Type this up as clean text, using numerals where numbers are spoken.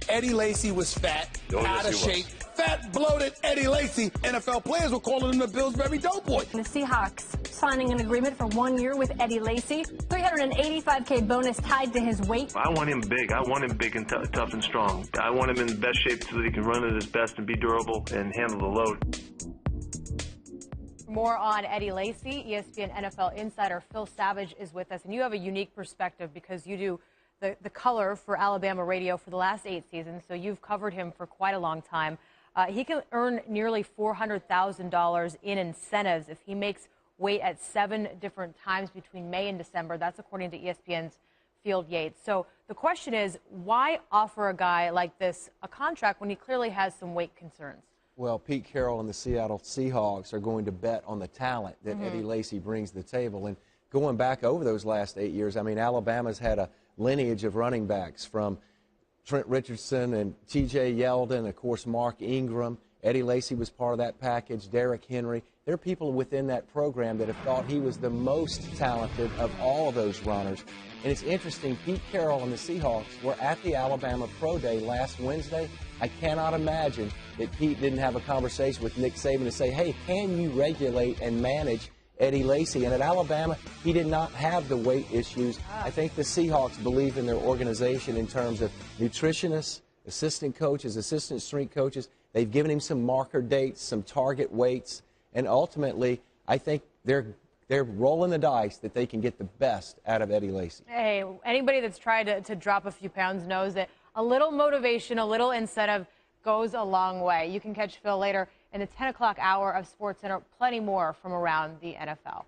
Eddie Lacy was fat, out of shape. Fat, bloated Eddie Lacy. NFL players were calling him the Pillsbury Doughboy. The Seahawks signing an agreement for 1 year with Eddie Lacy. $385K bonus tied to his weight. I want him big. I want him big and tough and strong. I want him in the best shape so that he can run at his best and be durable and handle the load. More on Eddie Lacy. ESPN NFL insider Phil Savage is with us, and you have a unique perspective because you do the color for Alabama radio for the last 8 seasons, so you've covered him for quite a long time. He can earn nearly $400,000 in incentives if he makes weight at 7 different times between May and December. That's according to ESPN's Field Yates. So the question is, why offer a guy like this a contract when he clearly has some weight concerns? Well, Pete Carroll and the Seattle Seahawks are going to bet on the talent that Eddie Lacy brings to the table. And going back over those last 8 years, I mean, Alabama's had a lineage of running backs from Trent Richardson and T.J. Yeldon, of course, Mark Ingram. Eddie Lacy was part of that package, Derrick Henry. There are people within that program that have thought he was the most talented of all of those runners. And it's interesting, Pete Carroll and the Seahawks were at the Alabama Pro Day last Wednesday. I cannot imagine that Pete didn't have a conversation with Nick Saban to say, hey, can you regulate and manage Eddie Lacy? And at Alabama, he did not have the weight issues. I think the Seahawks believe in their organization in terms of nutritionists, assistant coaches, assistant strength coaches. They've given him some marker dates, some target weights, and ultimately, I think they're rolling the dice that they can get the best out of Eddie Lacy. Hey, anybody that's tried to drop a few pounds knows that a little motivation, a little incentive goes a long way. You can catch Phil later in the 10 o'clock hour of SportsCenter. Plenty more from around the NFL.